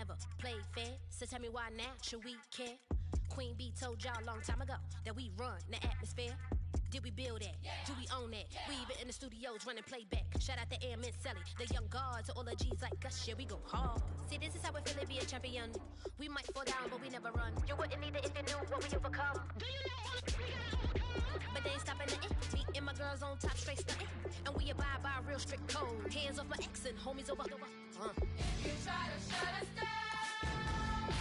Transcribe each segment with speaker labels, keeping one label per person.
Speaker 1: never played fair, so tell me why now should we care? Queen Bee told y'all a long time ago that we run the atmosphere. Did we build it? Yeah. Do we own it? Yeah. We even in the studios running playback. Shout out to Air Mint Sally, the young guard, to all the G's like us. Yeah, we go hard. See, this is how we feel to be a champion. We might fall down, but we never run. You wouldn't need it if you knew what we overcome. Do you know what we gotta overcome? But they ain't stopping nothing. Me and my girls on top, straight stunting. And we abide by a real strict code. Hands off my ex and homies over.
Speaker 2: If you try to shut us down,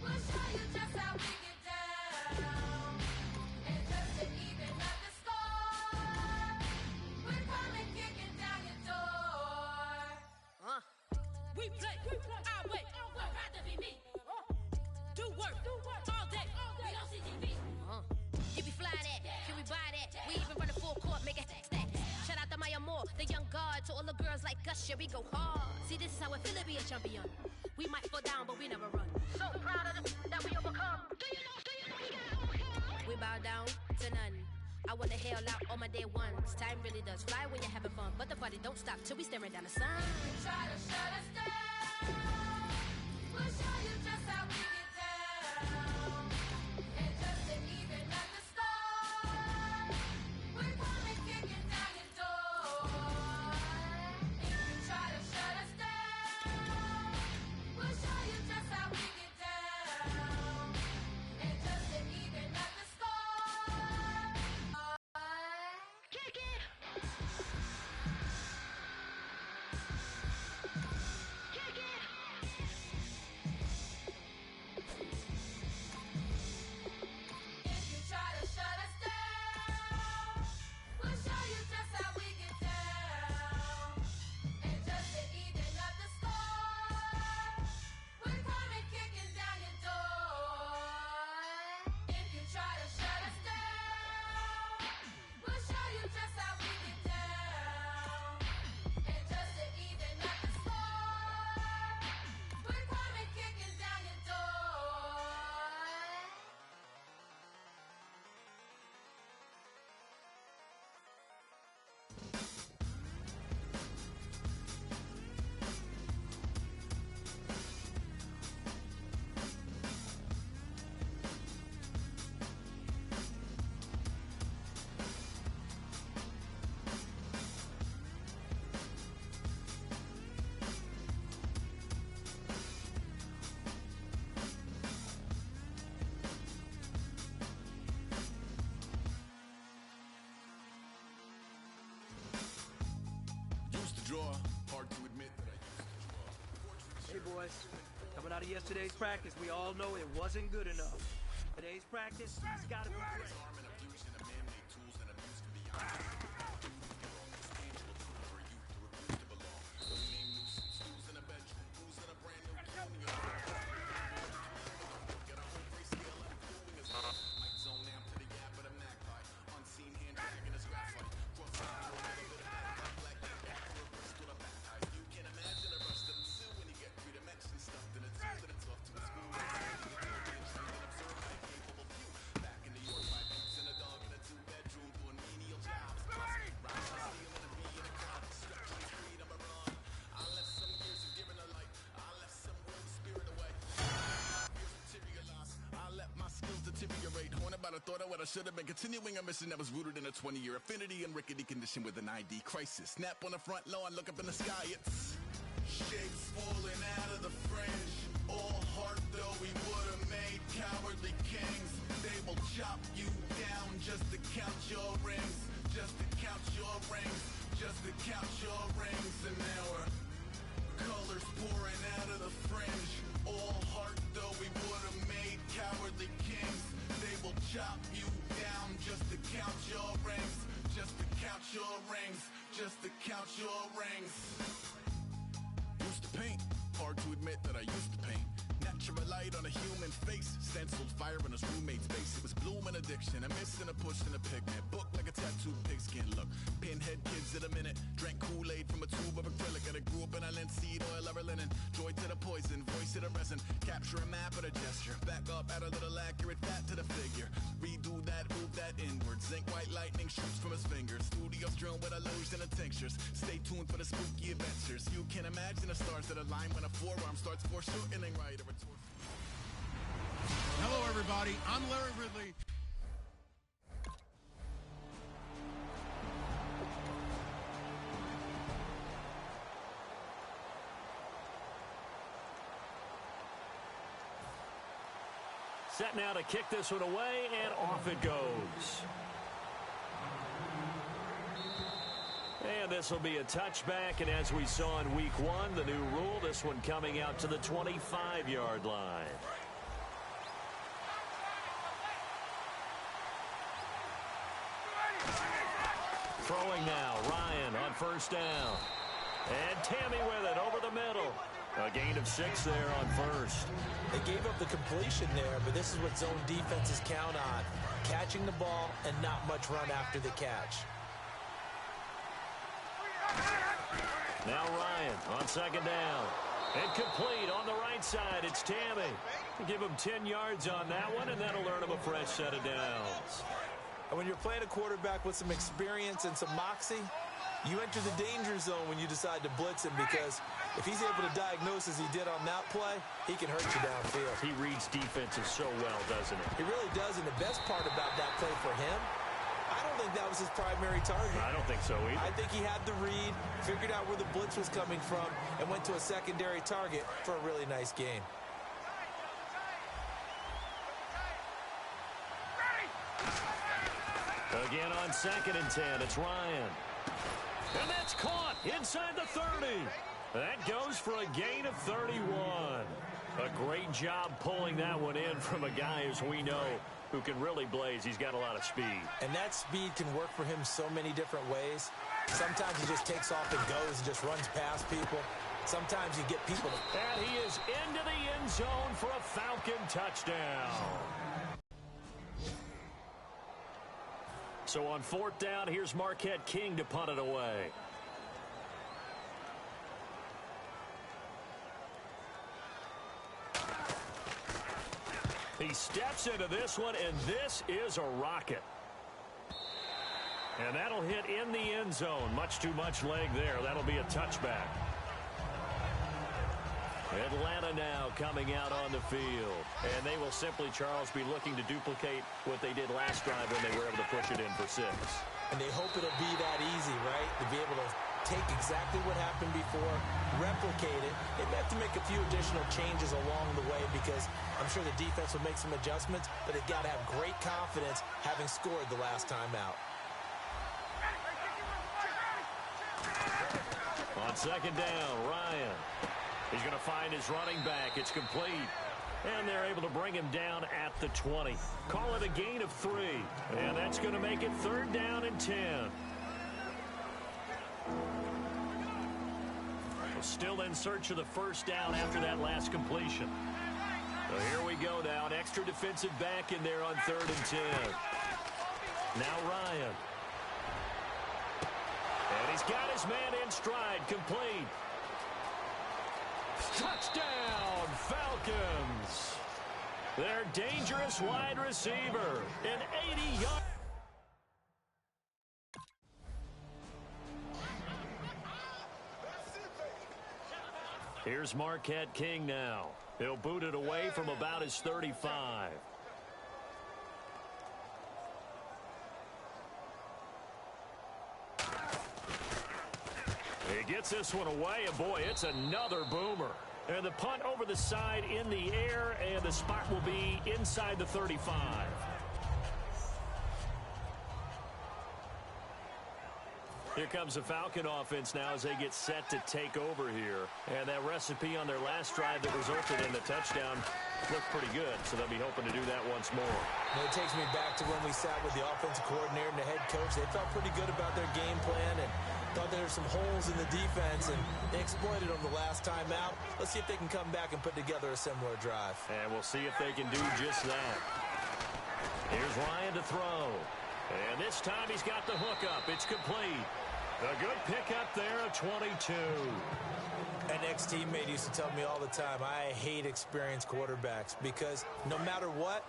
Speaker 2: we'll show you just how we get down. And just to even up the score, we're coming kicking down your door.
Speaker 1: We play our way.
Speaker 2: I'd rather be me.
Speaker 1: Do work all day.
Speaker 2: We don't see TV.
Speaker 1: Can we fly that? Can we buy that? We even run a full court, make it stack. Shout out to Maya Moore, the young guard, to all the girls like us. Yeah, we go hard. See, this is how it feel to be a champion. We might fall down, but we never run. So proud of that we overcome. Do you know we gotta overcome? We bow down to none. I want to hail out all my day ones. Time really does fly when you're having fun, but the party don't stop till we staring down the sun.
Speaker 2: You try to shut us down, we'll show you just how we get down. And just to even up the score, we're coming kicking down your door. If you try to shut us down, we'll show you just how we get down. And just to even up the score, kick it! Kick it! If you try to shut us down, we'll show you just how we get down. And just to even up the score, we're coming kicking down your door. If you try to shut us down, we'll show you just how we get down. And just to even up the score, we're coming kicking down your door.
Speaker 3: Used to draw, hard to admit that I used to draw.
Speaker 4: Hey boys, coming out of yesterday's practice, we all know it wasn't good enough. Today's practice has got to be great.
Speaker 3: Arm and abuse and man-made tools and abuse can be honest. For you to refuse to belong. Name nuisance, who's in a bedroom, who's in a brand new tune. Get a whole free skill and proving his mic zone amp to the gap of the magpie. Unseen hand dragging his graphite. Cross out a little bit of black pistol of baptized. You can imagine a rush that ensue when you get three dimensions stuffed in a zoo that it's off to a school. Back in New York, 5 boots and a dog in a 2-bedroom doing menial jobs. Rise to steal and a bee in a crowd. Destruction, freedom, or run. I left some years of giving a light. I left some will spirit away. I let my skills deteriorate. Haunted by the thought of what I should have been. Continuing a mission that was rooted in a 20-year affinity and rickety condition with an ID crisis. Snap on the front lawn, look up in the sky. It's shapes falling out of the fringe. All heart though we would have made cowardly kings. They will chop you down just to count your rings. Just to count your rings. Just to count your rings. And now we're colors pouring out of the fringe. All heart though we would have made cowardly kings. They will chop you down just to count your rings. Just to count your rings. Just to count your rings. Used to paint, hard to admit that I used to paint. Natural light on a human face, stenciled fire in his roommate's face. It was bloom and addiction, a miss and a push and a pigment. Book like a tattooed pigskin look. Pinhead kids in a minute, drank Kool-Aid from a tube of acrylic. And I grew up in a linseed oil or a linen. Joy to the poison, voice to the resin. Capture a map at a gesture. Back up, add a little accurate fat to the figure. Redo that, move that inward. Zinc white lightning shoots from his fingers. Studio strewn with illusion and tinctures. Stay tuned for the spooky adventures. You can imagine the stars that align when a forearm starts foreshortening right or a torso.
Speaker 5: Hello, everybody. I'm Larry Ridley.
Speaker 6: Set now to kick this one away, and off it goes. And this will be a touchback, and as we saw in week one, the new rule, this one coming out to the 25-yard line. Throwing now, Ryan on first down. And Tammy with it over the middle. A gain of 6 there on first.
Speaker 7: They gave up the completion there, but this is what zone defenses count on. Catching the ball and not much run after the catch.
Speaker 6: Now Ryan on second down. And complete on the right side. It's Tammy. Give him 10 yards on that one, and that'll earn him a fresh set of downs.
Speaker 7: And when you're playing a quarterback with some experience and some moxie, you enter the danger zone when you decide to blitz him, because if he's able to diagnose as he did on that play, he can hurt you downfield.
Speaker 6: He reads defenses so well, doesn't he?
Speaker 7: He really does, and the best part about that play for him, I don't think that was his primary target.
Speaker 6: I don't think so either.
Speaker 7: I think he had the read, figured out where the blitz was coming from, and went to a secondary target for a really nice gain.
Speaker 6: Again on 2nd and 10, it's Ryan. And that's caught inside the 30. That goes for a gain of 31. A great job pulling that one in from a guy, as we know, who can really blaze. He's got a lot of speed.
Speaker 7: And that speed can work for him so many different ways. Sometimes he just takes off and goes and just runs past people. Sometimes you get people to...
Speaker 6: And he is into the end zone for a Falcon touchdown. So on 4th down, here's Marquette King to punt it away. He steps into this one, and this is a rocket. And that'll hit in the end zone. Much too much leg there. That'll be a touchback. Atlanta now coming out on the field. And they will simply, Charles, be looking to duplicate what they did last drive when they were able to push it in for 6.
Speaker 7: And they hope it'll be that easy, right? To be able to take exactly what happened before, replicate it. They may have to make a few additional changes along the way, because I'm sure the defense will make some adjustments, but they've got to have great confidence having scored the last time out.
Speaker 6: On 2nd down, Ryan. He's going to find his running back. It's complete. And they're able to bring him down at the 20. Call it a gain of 3. And that's going to make it 3rd down and 10. Still in search of the first down after that last completion. So here we go now. An extra defensive back in there on 3rd and 10. Now Ryan. And he's got his man in stride. Complete. Touchdown, Falcons. Their dangerous wide receiver. An 80-yard. Here's Marquette King now. He'll boot it away from about his 35. He gets this one away, and boy, it's another boomer. And the punt over the side in the air, and the spot will be inside the 35. Here comes the Falcon offense now as they get set to take over here. And that recipe on their last drive that resulted in the touchdown looked pretty good, so they'll be hoping to do that once more.
Speaker 7: And it takes me back to when we sat with the offensive coordinator and the head coach. They felt pretty good about their game plan and thought there were some holes in the defense, and they exploited them the last time out. Let's see if they can come back and put together a similar drive.
Speaker 6: And we'll see if they can do just that. Here's Ryan to throw. And this time he's got the hook up. It's complete. A good pickup there, a 22.
Speaker 7: An ex-teammate used to tell me all the time, I hate experienced quarterbacks because no matter what,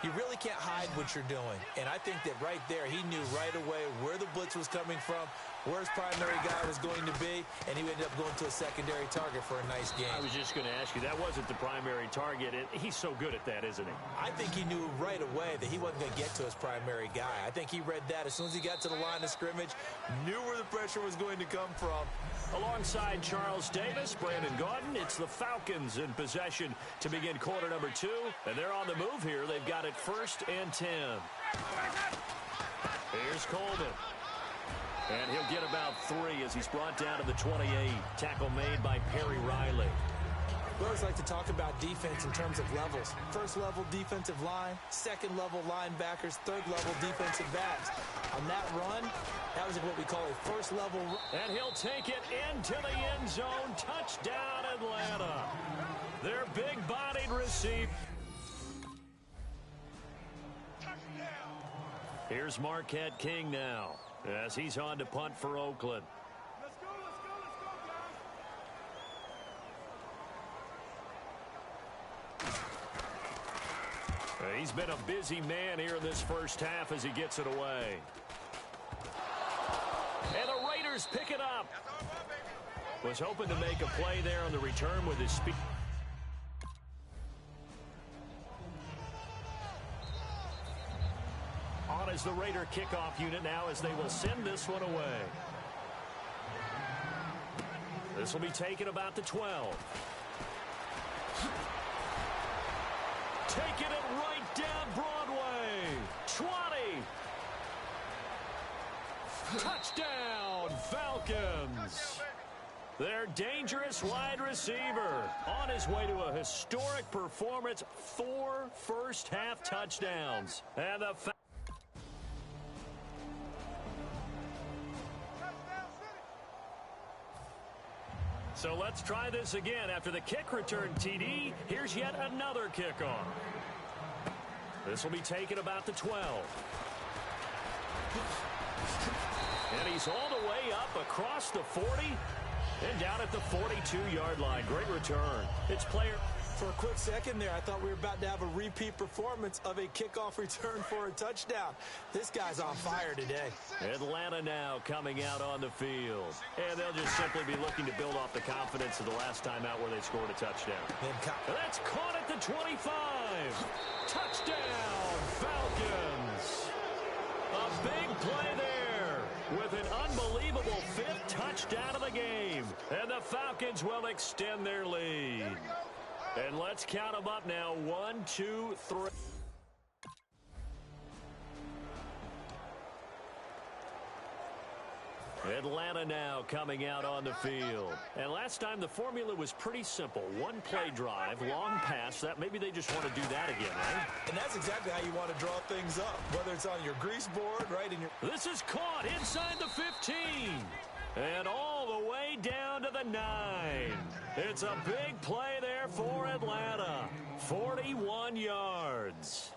Speaker 7: you really can't hide what you're doing. And I think that right there, he knew right away where the blitz was coming from, where his primary guy was going to be, and he ended up going to a secondary target for a nice game.
Speaker 6: I was just going to ask you, that wasn't the primary target, and he's so good at that, isn't he?
Speaker 7: I think he knew right away that he wasn't going to get to his primary guy. I think he read that as soon as he got to the line of scrimmage, knew where the pressure was going to come from.
Speaker 6: Alongside Charles Davis, Brandon Gaudin, it's the Falcons in possession to begin quarter number 2. And they're on the move here. They've got it 1st and 10. Here's Coleman. And he'll get about 3 as he's brought down to the 28. Tackle made by Perry Riley.
Speaker 7: We always like to talk about defense in terms of levels. First level defensive line, second level linebackers, third level defensive backs. On that run, that was what we call a first level run.
Speaker 6: And he'll take it into the end zone. Touchdown, Atlanta. Their big-bodied receiver. Here's Marquette King now as he's on to punt for Oakland. He's been a busy man here in this first half as he gets it away. And the Raiders pick it up. Was hoping to make a play there on the return with his speed. On is the Raider kickoff unit now as they will send this one away. This will be taken about the 12. Taking it right down Broadway. 20. Touchdown, Falcons. Their dangerous wide receiver on his way to a historic performance. 4 first-half touchdowns. And the So let's try this again. After the kick return TD, here's yet another kickoff. This will be taken about the 12. And he's all the way up across the 40 and down at the 42-yard line. Great return. It's player.
Speaker 7: For a quick second there, I thought we were about to have a repeat performance of a kickoff return for a touchdown. This guy's on fire today.
Speaker 6: Atlanta now coming out on the field. And they'll just simply be looking to build off the confidence of the last time out where they scored a touchdown. That's caught at the 25. Touchdown, Falcons. A big play there with an unbelievable 5th touchdown of the game. And the Falcons will extend their lead. And let's count them up now. 1, 2, 3. Atlanta now coming out on the field. And last time the formula was pretty simple. 1 play drive, long pass. That maybe they just want to do that again, right?
Speaker 7: And that's exactly how you want to draw things up. Whether it's on your grease board, right? In your.
Speaker 6: This is caught inside the 15. And all the way down to the 9. It's a big play there for Atlanta. 41 yards.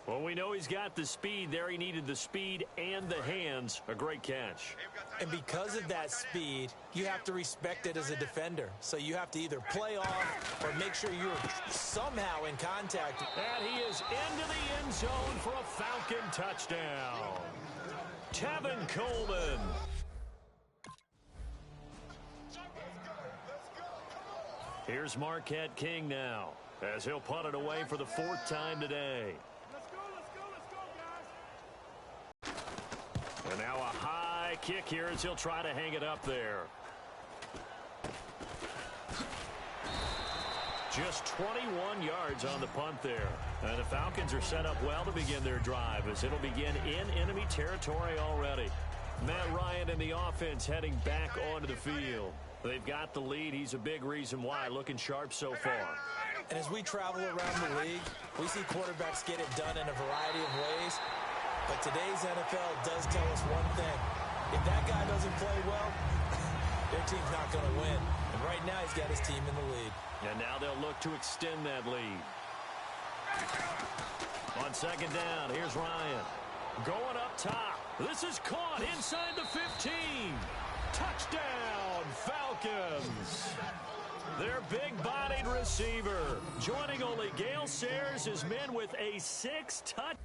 Speaker 6: Well, we know he's got the speed there. He needed the speed and the hands. A great catch.
Speaker 7: And because of that speed, you have to respect it as a defender. So you have to either play off or make sure you're somehow in contact.
Speaker 6: And he is into the end zone for a Falcon touchdown. Tevin Coleman. Here's Marquette King now as he'll punt it away for the 4th time today. And now a high kick here as he'll try to hang it up there. Just 21 yards on the punt there. And the Falcons are set up well to begin their drive as it'll begin in enemy territory already. Matt Ryan and the offense heading back onto the field. They've got the lead. He's a big reason why. Looking sharp so far.
Speaker 7: And as we travel around the league, we see quarterbacks get it done in a variety of ways. But today's NFL does tell us one thing. If that guy doesn't play well, their team's not going to win. And right now, he's got his team in the lead.
Speaker 6: And now they'll look to extend that lead. On 2nd down, here's Ryan. Going up top. This is caught inside the 15. Touchdown, Falcons. Their big-bodied receiver. Joining only Gale Sayers is men with a 6-touch.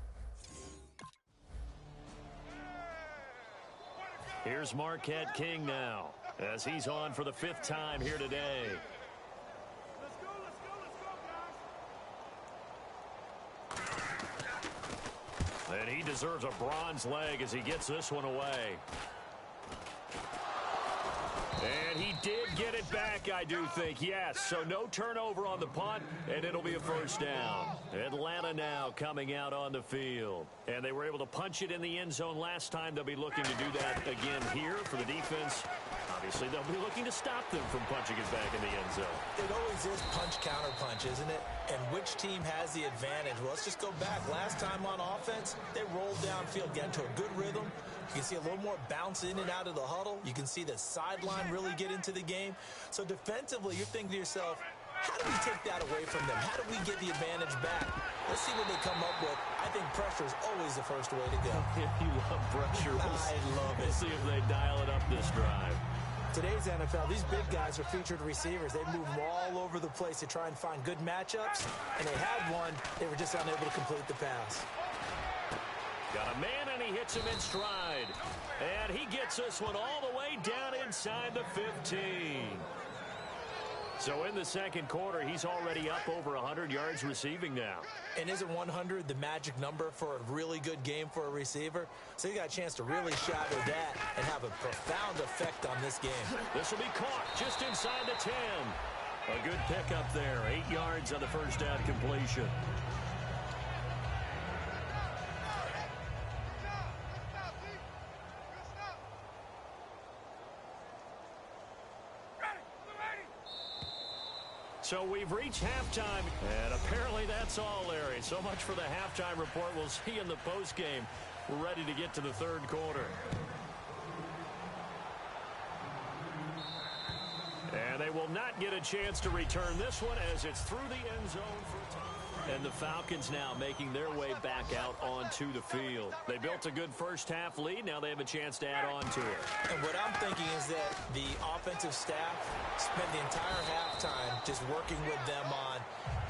Speaker 6: Here's Marquette King now, as he's on for the 5th time here today. And he deserves a bronze leg as he gets this one away. And he did get it back, I do think, yes. So no turnover on the punt, and it'll be a first down. Atlanta now coming out on the field. And they were able to punch it in the end zone last time. They'll be looking to do that again here for the defense. Obviously, they'll be looking to stop them from punching it back in the end zone.
Speaker 7: It always is punch-counter-punch, isn't it? And which team has the advantage? Well, let's just go back. Last time on offense, they rolled downfield, get into a good rhythm. You can see a little more bounce in and out of the huddle. You can see the sideline really get into the game. So defensively, you're thinking to yourself, how do we take that away from them? How do we get the advantage back? Let's see what they come up with. I think pressure is always the first way to go.
Speaker 6: You love pressure.
Speaker 7: I love it.
Speaker 6: We'll see if they dial it up this drive.
Speaker 7: Today's NFL, these big guys are featured receivers. They move them all over the place to try and find good matchups. And they had one. They were just unable to complete the pass.
Speaker 6: Got a man, and he hits him in stride. And he gets this one all the way down inside the 15. So in the second quarter, he's already up over 100 yards receiving now.
Speaker 7: And isn't 100 the magic number for a really good game for a receiver? So you got a chance to really shadow that and have a profound effect on this game.
Speaker 6: This will be caught just inside the 10. A good pickup there. 8 yards on the first down completion. So we've reached halftime, and apparently that's all, Larry. So much for the halftime report. We'll see you in the postgame. We're ready to get to the third quarter. And they will not get a chance to return this one as it's through the end zone for a touchdown. And the Falcons now making their way back out onto the field. They built a good first-half lead. Now they have a chance to add on to it.
Speaker 7: And what I'm thinking is that the offensive staff spent the entire halftime just working with them on,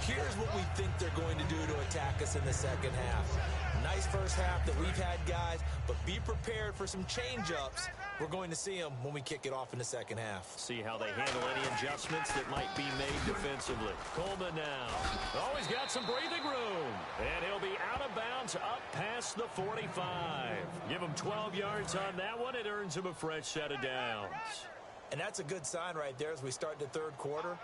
Speaker 7: here's what we think they're going to do to attack us in the second half. Nice first half that we've had, guys, but be prepared for some change-ups. We're going to see them when we kick it off in the second half.
Speaker 6: See how they handle any adjustments that might be made defensively. Coleman now. Oh, he's got some breathing room. And he'll be out of bounds up past the 45. Give him 12 yards on that one. It earns him a fresh set of downs.
Speaker 7: And that's a good sign right there as we start the third quarter.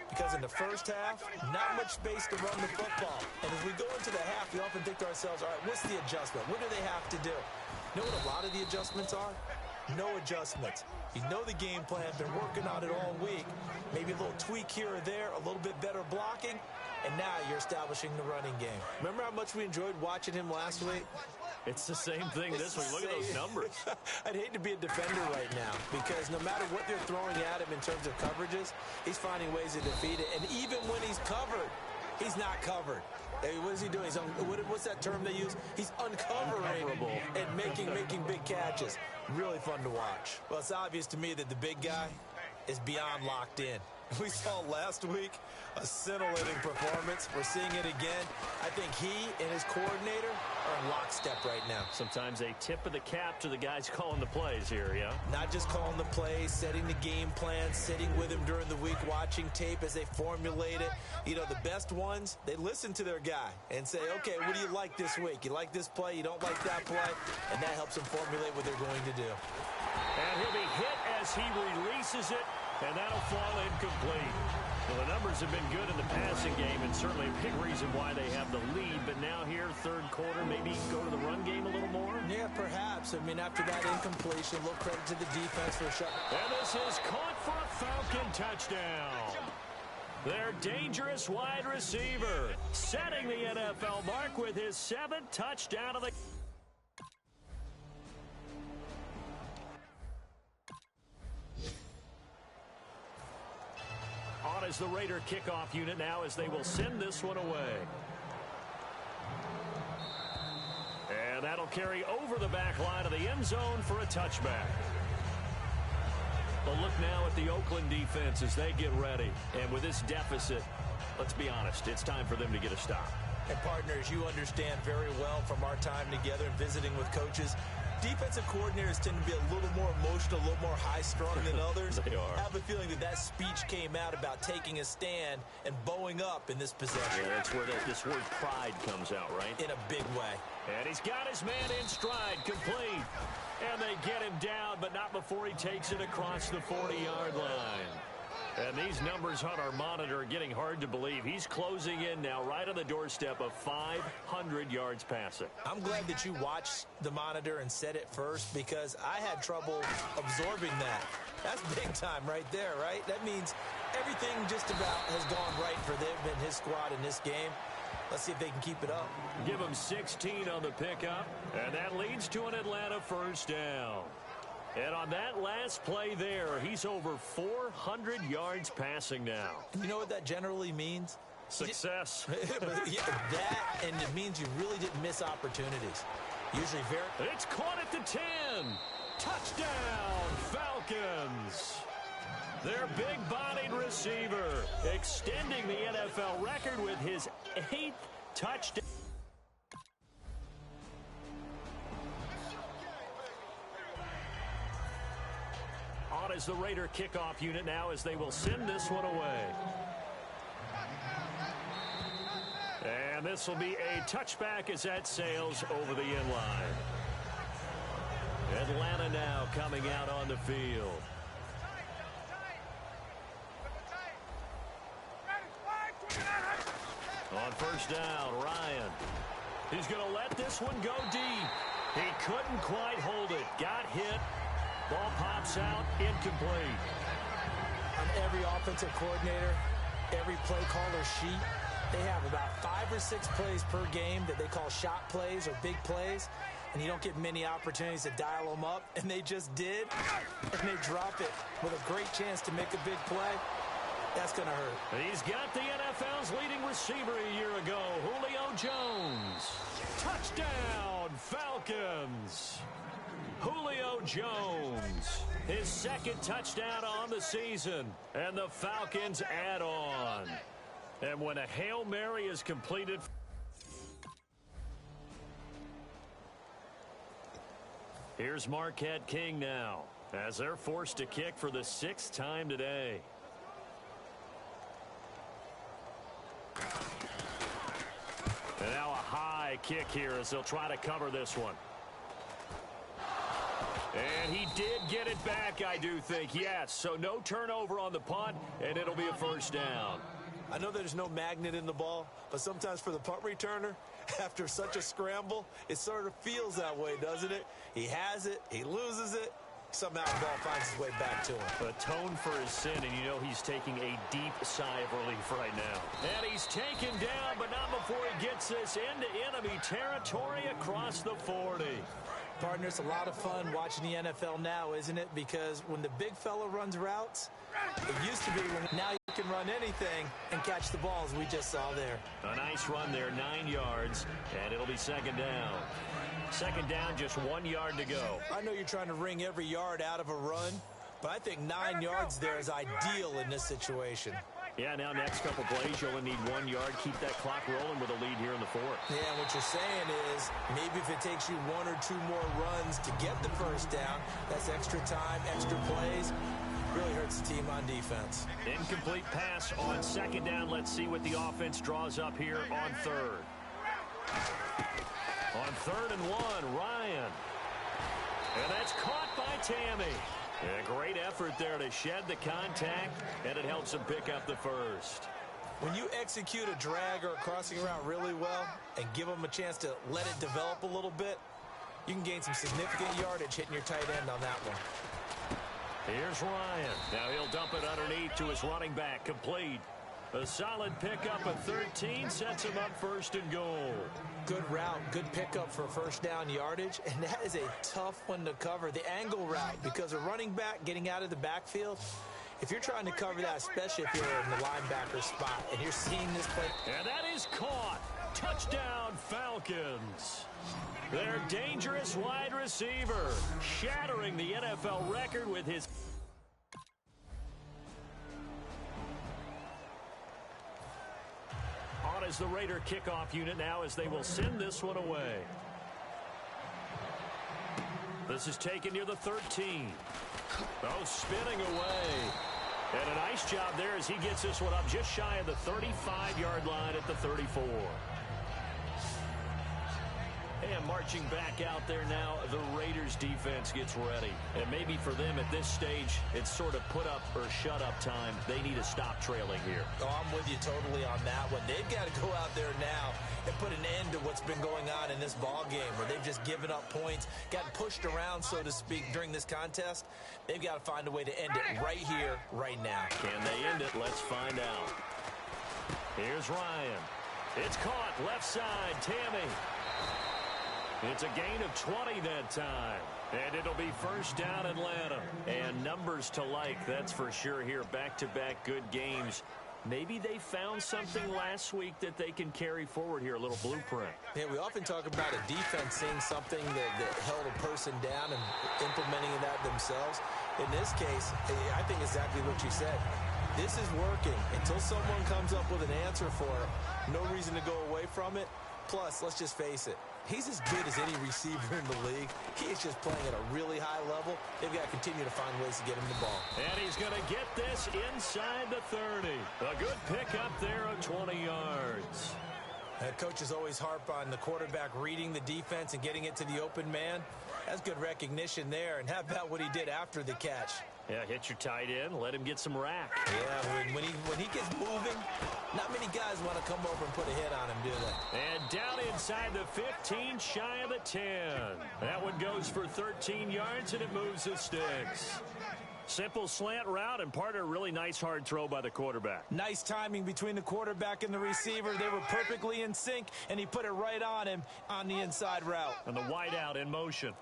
Speaker 7: Because in the first half, not much space to run the football. And as we go into the half, we often think to ourselves, all right, what's the adjustment? What do they have to do? You know what a lot of the adjustments are? No adjustments. You know the game plan, been working on it all week. Maybe a little tweak here or there, a little bit better blocking, and now you're establishing the running game. Remember how much we enjoyed watching him last week?
Speaker 6: It's the same thing this week. Look at those numbers.
Speaker 7: I'd hate to be a defender right now because no matter what they're throwing at him in terms of coverages, he's finding ways to defeat it. And even when he's covered, he's not covered. Hey, what is he doing? What's that term they use? He's uncovering and making big catches. Really fun to watch. Well, it's obvious to me that the big guy is beyond locked in. We saw last week a scintillating performance. We're seeing it again. I think he and his coordinator are in lockstep right now.
Speaker 6: Sometimes a tip of the cap to the guys calling the plays here, yeah?
Speaker 7: Not just calling the plays, setting the game plan, sitting with him during the week, watching tape as they formulate it. You know, the best ones, they listen to their guy and say, okay, what do you like this week? You like this play? You don't like that play? And that helps them formulate what they're going to do.
Speaker 6: And he'll be hit as he releases it. And that'll fall incomplete. Well, the numbers have been good in the passing game, and certainly a big reason why they have the lead. But now here, third quarter, maybe go to the run game a little more?
Speaker 7: Yeah, perhaps. I mean, after that incompletion, a little credit to the defense for a shot.
Speaker 6: And this is caught for a Falcon touchdown. Their dangerous wide receiver, setting the NFL mark with his 7th touchdown of the on as the Raider kickoff unit now as they will send this one away. And that'll carry over the back line of the end zone for a touchback. A look now at the Oakland defense as they get ready. And with this deficit, let's be honest, it's time for them to get a stop.
Speaker 7: And partners, you understand very well from our time together and visiting with coaches, defensive coordinators tend to be a little more emotional, a little more high-strung than others.
Speaker 6: They are.
Speaker 7: I have a feeling that speech came out about taking a stand and bowing up in this possession.
Speaker 6: Yeah, that's where this word pride comes out, right?
Speaker 7: In a big way.
Speaker 6: And he's got his man in stride, complete. And they get him down, but not before he takes it across the 40-yard line. And these numbers on our monitor are getting hard to believe. He's closing in now right on the doorstep of 500 yards passing.
Speaker 7: I'm glad that you watched the monitor and said it first because I had trouble absorbing that. That's big time right there, right? That means everything just about has gone right for them and his squad in this game. Let's see if they can keep it up.
Speaker 6: Give him 16 on the pickup, and that leads to an Atlanta first down. And on that last play there, he's over 400 yards passing now.
Speaker 7: You know what that generally means?
Speaker 6: Success.
Speaker 7: Yeah, that, and it means you really didn't miss opportunities. Usually very...
Speaker 6: It's caught at the 10. Touchdown, Falcons. Their big-bodied receiver extending the NFL record with his 8th touchdown. On is the Raider kickoff unit now as they will send this one away. And this will be a touchback as that sails over the end line. Atlanta now coming out on the field. On first down, Ryan. He's going to let this one go deep. He couldn't quite hold it. Got hit. Ball pops out, incomplete.
Speaker 7: On every offensive coordinator, every play caller sheet, they have about 5 or 6 plays per game that they call shot plays or big plays, and you don't get many opportunities to dial them up, and they just did, and they drop it with a great chance to make a big play. That's going to hurt.
Speaker 6: He's got the NFL's leading receiver a year ago, Julio Jones. Touchdown, Falcons. Julio Jones, his 2nd touchdown on the season, and the Falcons add on. And when a Hail Mary is completed, here's Marquette King now, as they're forced to kick for the 6th time today. And now a high kick here as they'll try to cover this one. And he did get it back, I do think, yes. So no turnover on the punt, and it'll be a first down.
Speaker 7: I know there's no magnet in the ball, but sometimes for the punt returner, after such a scramble, it sort of feels that way, doesn't it? He has it, he loses it, somehow the ball finds its way back to him.
Speaker 6: Atone for his sin, and you know he's taking a deep sigh of relief right now. And he's taken down, but not before he gets this into enemy territory across the 40.
Speaker 7: Partner, it's a lot of fun watching the NFL now, isn't it? Because when the big fella runs routes, it used to be when now you can run anything and catch the balls we just saw there.
Speaker 6: A nice run there, 9 yards, and it'll be 2nd down. 2nd down, just 1 yard to go.
Speaker 7: I know you're trying to wring every yard out of a run, but I think 9 yards there is ideal in this situation.
Speaker 6: Yeah, now next couple plays, you'll only need 1 yard. Keep that clock rolling with a lead here in the 4th.
Speaker 7: Yeah, what you're saying is maybe if it takes you 1 or 2 more runs to get the first down, that's extra time, extra plays. Really hurts the team on defense.
Speaker 6: Incomplete pass on 2nd down. Let's see what the offense draws up here on 3rd. On 3rd and 1, Ryan. And that's caught by Tammy. A great effort there to shed the contact, and it helps him pick up the first.
Speaker 7: When you execute a drag or a crossing route really well and give them a chance to let it develop a little bit, you can gain some significant yardage hitting your tight end on that one.
Speaker 6: Here's Ryan. Now he'll dump it underneath to his running back. Complete. A solid pickup of 13 sets him up 1st and goal.
Speaker 7: Good route, good pickup for first down yardage, and that is a tough one to cover, the angle route, because a running back getting out of the backfield, if you're trying to cover that, especially if you're in the linebacker spot, and you're seeing this play.
Speaker 6: And that is caught. Touchdown, Falcons. Their dangerous wide receiver, shattering the NFL record with his as the Raider kickoff unit now as they will send this one away. This is taken near the 13. Oh, spinning away. And a nice job there as he gets this one up just shy of the 35-yard line at the 34. And marching back out there now, the Raiders defense gets ready. And maybe for them at this stage, it's sort of put up or shut up time. They need to stop trailing here.
Speaker 7: Oh, I'm with you totally on that one. They've got to go out there now and put an end to what's been going on in this ball game where they've just given up points, gotten pushed around, so to speak, during this contest. They've got to find a way to end it right here, right now.
Speaker 6: Can they end it? Let's find out. Here's Ryan. It's caught left side. Tammy. It's a gain of 20 that time. And it'll be first down Atlanta. And numbers to like, that's for sure here. Back-to-back good games. Maybe they found something last week that they can carry forward here, a little blueprint.
Speaker 7: Yeah, we often talk about a defense seeing something that held a person down and implementing that themselves. In this case, I think exactly what you said. This is working. Until someone comes up with an answer for it, no reason to go away from it. Plus, let's just face it, he's as good as any receiver in the league. He is just playing at a really high level. They've got to continue to find ways to get him the ball.
Speaker 6: And he's going to get this inside the 30. A good pickup there of 20 yards.
Speaker 7: Coaches always harp on the quarterback reading the defense and getting it to the open man. That's good recognition there. And how about what he did after the catch?
Speaker 6: Yeah, hit your tight end, let him get some rack.
Speaker 7: Yeah, when he gets moving, not many guys want to come over and put a hit on him, do they?
Speaker 6: And down inside the 15, shy of the 10. That one goes for 13 yards, and it moves the sticks. Simple slant route and part of a really nice hard throw by the quarterback.
Speaker 7: Nice timing between the quarterback and the receiver. They were perfectly in sync, and he put it right on him on the inside route.
Speaker 6: And the wideout in motion.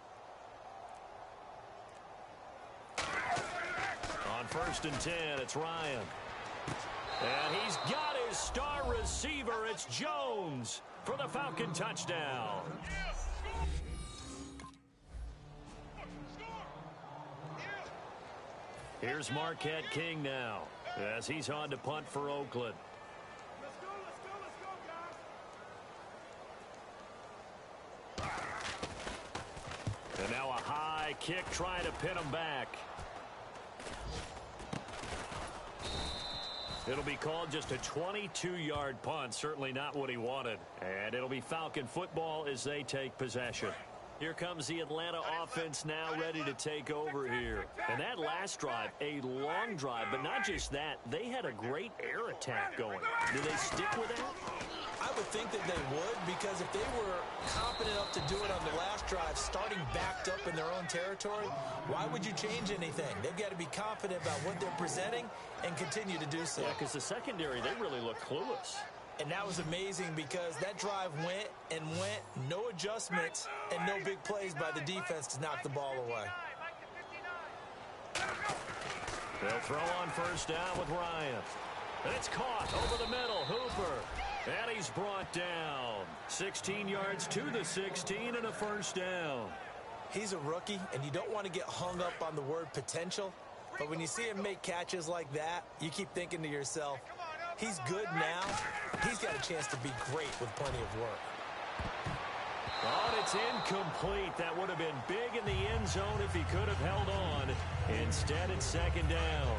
Speaker 6: On 1st and 10, it's Ryan. And he's got his star receiver. It's Jones for the Falcon touchdown. Here's Marquette King now as he's on to punt for Oakland. And now a high kick trying to pin him back. It'll be called just a 22-yard punt. Certainly not what he wanted. And it'll be Falcon football as they take possession. Here comes the Atlanta offense now ready to take over here. And that last drive, a long drive, but not just that. They had a great air attack going. Do they stick with that?
Speaker 7: I would think that they would, because if they were competent enough to do it on the last drive, starting backed up in their own territory, why would you change anything? They've got to be confident about what they're presenting and continue to do so.
Speaker 6: Yeah, because the secondary, they really look clueless.
Speaker 7: And that was amazing because that drive went and went, no adjustments, and no big plays by the defense to knock the ball away.
Speaker 6: They'll throw on 1st down with Ryan. And it's caught over the middle. Hooper. And he's brought down. 16 yards to the 16 and a 1st down.
Speaker 7: He's a rookie, and you don't want to get hung up on the word potential. But when you see him make catches like that, you keep thinking to yourself, he's good now. He's got a chance to be great with plenty of work.
Speaker 6: Oh, and it's incomplete. That would have been big in the end zone if he could have held on. Instead, it's 2nd down.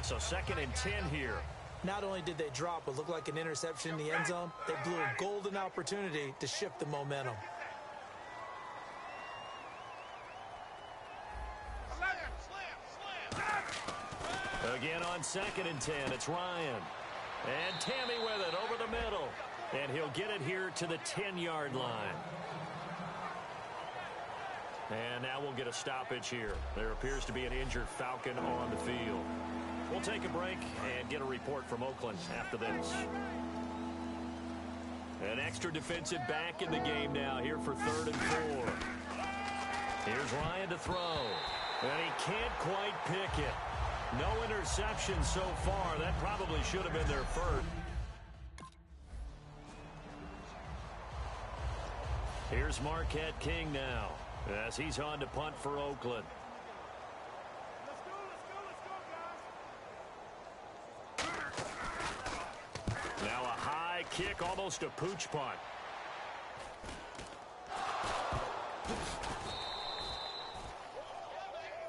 Speaker 6: So 2nd and 10 here.
Speaker 7: Not only did they drop what looked like an interception in the end zone, they blew a golden opportunity to shift the momentum.
Speaker 6: Again on 2nd and 10, it's Ryan. And Tammy with it over the middle. And he'll get it here to the 10-yard line. And now we'll get a stoppage here. There appears to be an injured Falcon on the field. We'll take a break and get a report from Oakland after this. An extra defensive back in the game now here for 3rd and 4. Here's Ryan to throw. And he can't quite pick it. No interception so far. That probably should have been their first. Here's Marquette King now as he's on to punt for Oakland. Now a high kick, almost a pooch punt.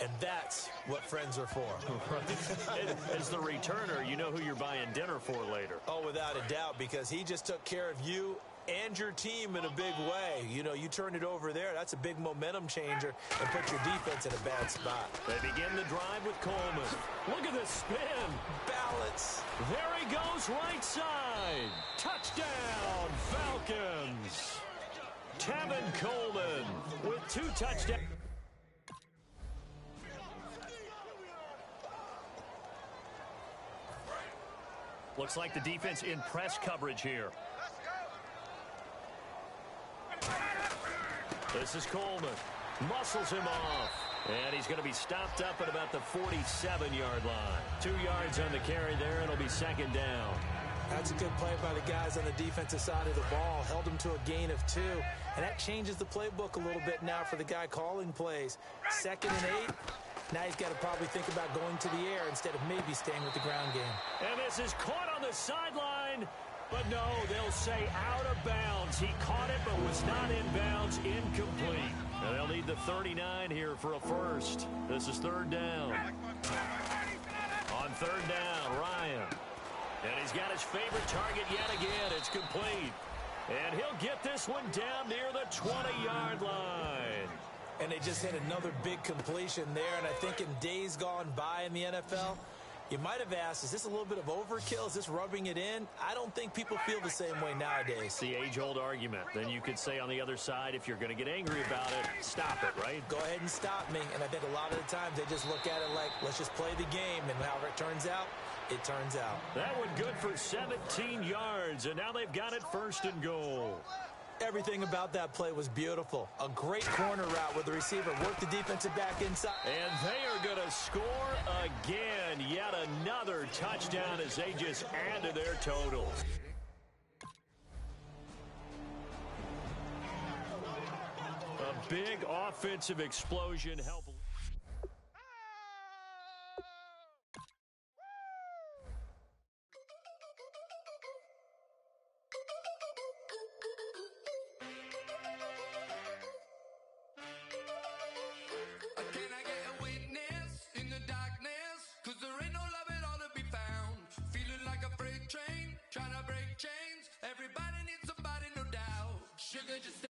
Speaker 7: And that's what friends are for.
Speaker 6: As the returner, you know who you're buying dinner for later.
Speaker 7: Oh, without a doubt, because he just took care of you and your team in a big way. You know, you turn it over there, that's a big momentum changer and put your defense in a bad spot.
Speaker 6: They begin the drive with Coleman. Look at this spin.
Speaker 7: Balance.
Speaker 6: There he goes, right side. Touchdown, Falcons. Tevin Coleman with 2 touchdowns. Looks like the defense in press coverage here. This is Coleman. Muscles him off. And he's going to be stopped up at about the 47-yard line. 2 yards on the carry there. It'll be second down.
Speaker 7: That's a good play by the guys on the defensive side of the ball. Held him to a gain of 2. And that changes the playbook a little bit now for the guy calling plays. 2nd and 8. Now he's got to probably think about going to the air instead of maybe staying with the ground game.
Speaker 6: And this is caught on the sideline. But no, they'll say out of bounds. He caught it but was not in bounds. Incomplete. And they'll need the 39 here for a first. This is 3rd down. On 3rd down, Ryan. And he's got his favorite target yet again. It's complete. And he'll get this one down near the 20-yard line.
Speaker 7: And they just hit another big completion there. And I think in days gone by in the NFL, you might have asked, is this a little bit of overkill? Is this rubbing it in? I don't think people feel the same way nowadays.
Speaker 6: The age-old argument. Then you could say on the other side, if you're going to get angry about it, stop it, right?
Speaker 7: Go ahead and stop me. And I think a lot of the times they just look at it like, let's just play the game. And however it turns out, it turns out.
Speaker 6: That one good for 17 yards. And now they've got it 1st and goal.
Speaker 7: Everything about that play was beautiful. A great corner route where the receiver worked the defensive back inside.
Speaker 6: And they are going to score again. Yet another touchdown as they just add to their totals. A big offensive explosion helped.
Speaker 2: Can I get a witness in the darkness? 'Cause there ain't no love at all to be found. Feeling like a freight train, trying to break chains. Everybody needs somebody, no doubt. Sugar just